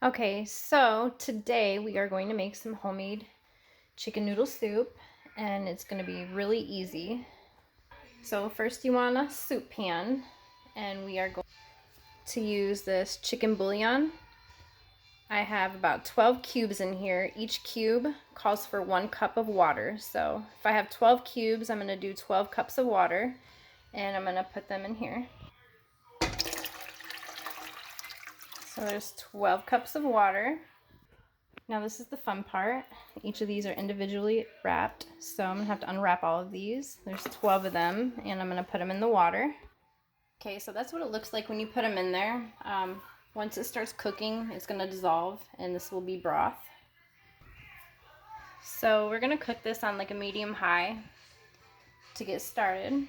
Okay, so today we are going to make some homemade chicken noodle soup, and it's going to be really easy. So first you want a soup pan, and we are going to use this chicken bouillon. I have about 12 cubes in here. Each cube calls for 1 cup of water. So if I have 12 cubes, I'm going to do 12 cups of water, and I'm going to put them in here. So there's 12 cups of water. Now this is the fun part. Each of these are individually wrapped, so I'm gonna have to unwrap all of these. There's 12 of them, and I'm gonna put them in the water. Okay, so that's what it looks like when you put them in there. Once it starts cooking, it's gonna dissolve, and this will be broth. So we're gonna cook this on like a medium-high to get started.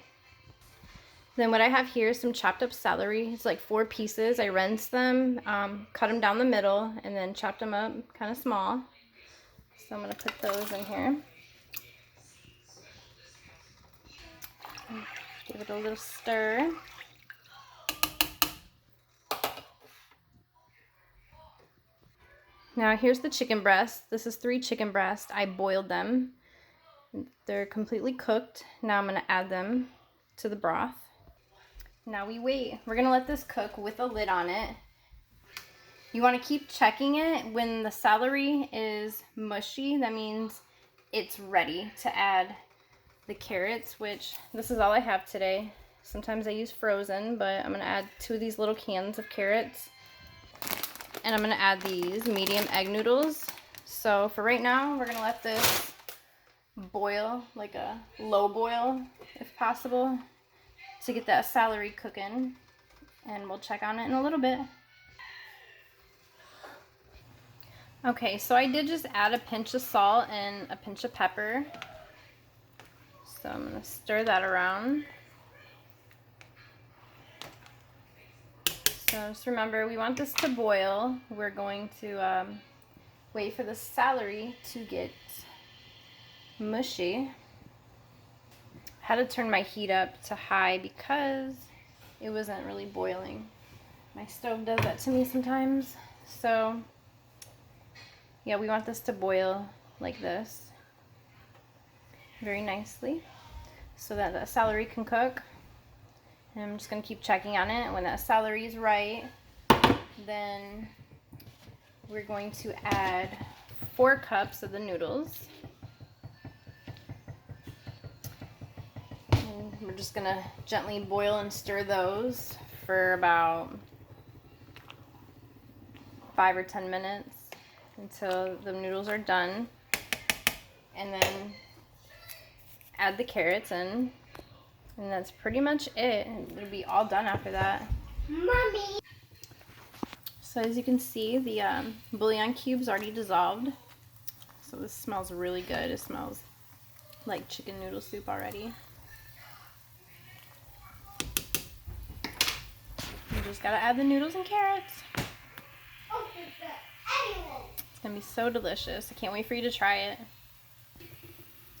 Then what I have here is some chopped up celery. It's like 4 pieces. I rinsed them, cut them down the middle, and then chopped them up kind of small. So I'm going to put those in here. Give it a little stir. Now here's the chicken breast. This is 3 chicken breasts. I boiled them. They're completely cooked. Now I'm going to add them to the broth. Now we wait. We're going to let this cook with a lid on it. You want to keep checking it. When the celery is mushy, that means it's ready to add the carrots, which this is all I have today. Sometimes I use frozen, but I'm going to add 2 of these little cans of carrots. And I'm going to add these medium egg noodles. So for right now, we're going to let this boil, like a low boil if possible, to get that celery cooking. And we'll check on it in a little bit. Okay, so I did just add a pinch of salt and a pinch of pepper. So I'm going to stir that around. So just remember, we want this to boil. We're going to wait for the celery to get mushy. I had to turn my heat up to high because it wasn't really boiling. My stove does that to me sometimes. So yeah, we want this to boil like this very nicely so that the celery can cook. And I'm just going to keep checking on it. When that celery is right, then we're going to add 4 cups of the noodles. And we're just going to gently boil and stir those for about 5 or 10 minutes until the noodles are done. And then add the carrots in. And that's pretty much it. It'll be all done after that. Mommy! So as you can see, the bouillon cube's already dissolved. So this smells really good. It smells like chicken noodle soup already. You just gotta add the noodles and carrots. It's gonna be so delicious. I can't wait for you to try it.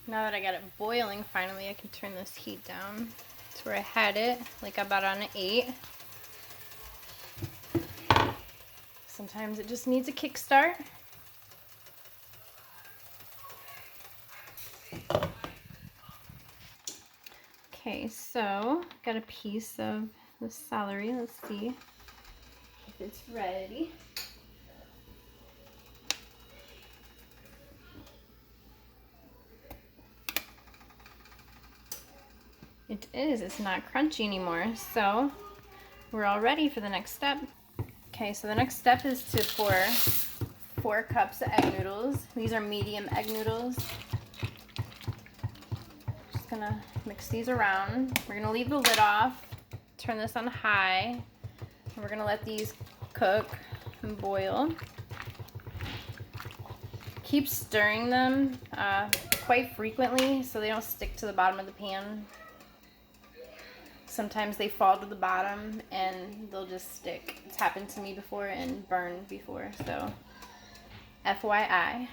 Now that I got it boiling, finally I can turn this heat down to where I had it, like about on an 8. Sometimes it just needs a kickstart. Okay, so got a piece of the celery. Let's see if it's ready. It is. It's not crunchy anymore. So we're all ready for the next step. Okay, so the next step is to pour 4 cups of egg noodles. These are medium egg noodles. Just gonna mix these around. We're gonna leave the lid off, turn this on high, and we're gonna let these cook and boil. Keep stirring them quite frequently so they don't stick to the bottom of the pan. Sometimes they fall to the bottom and they'll just stick. It's happened to me before and burned before, so FYI.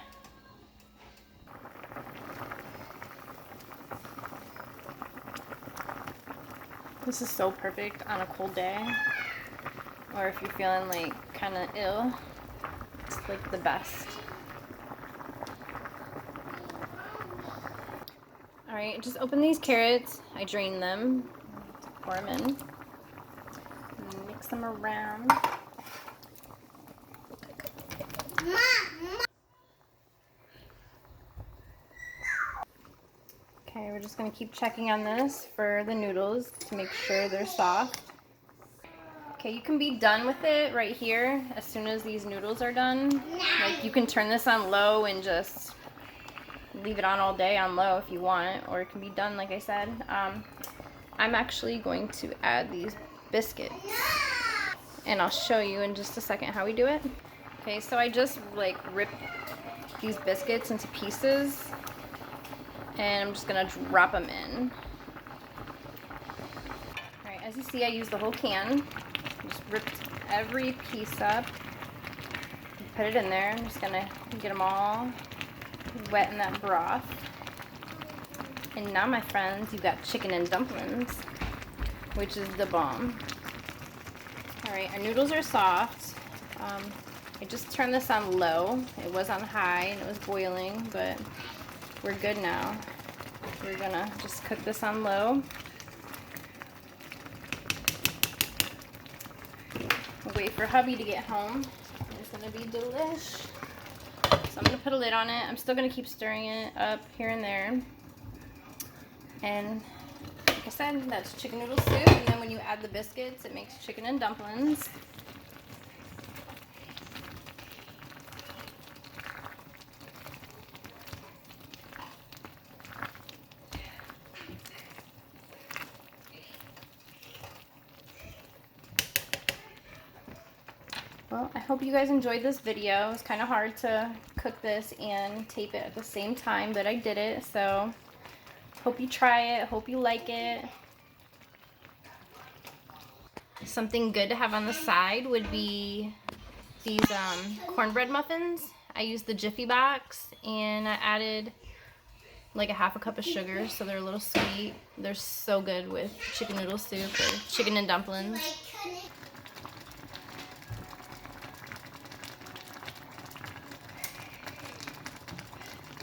This is so perfect on a cold day, or if you're feeling like kind of ill. like the best. All right, just open these carrots. I drain them, pour them in, mix them around. Okay, we're just gonna keep checking on this for the noodles to make sure they're soft. Okay, you can be done with it right here as soon as these noodles are done. Like, you can turn this on low and just leave it on all day on low if you want, or it can be done like I said. I'm actually going to add these biscuits, and I'll show you in just a second how we do it. Okay, so I just like ripped these biscuits into pieces, and I'm just gonna drop them in. All right, as you see, I used the whole can. Just ripped every piece up, put it in there. I'm just gonna get them all wet in that broth. And now, my friends, you've got chicken and dumplings, which is the bomb. All right, our noodles are soft. I just turned this on low. It was on high and it was boiling, but we're good now. We're gonna just cook this on low. We'll wait for hubby to get home. It's gonna be delish. So I'm gonna put a lid on it. I'm still gonna keep stirring it up here and there. And like I said, that's chicken noodle soup. And then when you add the biscuits, it makes chicken and dumplings. Well, I hope you guys enjoyed this video. It was kind of hard to cook this and tape it at the same time, but I did it. So hope you try it. Hope you like it. Something good to have on the side would be these cornbread muffins. I used the Jiffy box, and I added like a half a cup of sugar, so they're a little sweet. They're so good with chicken noodle soup or chicken and dumplings.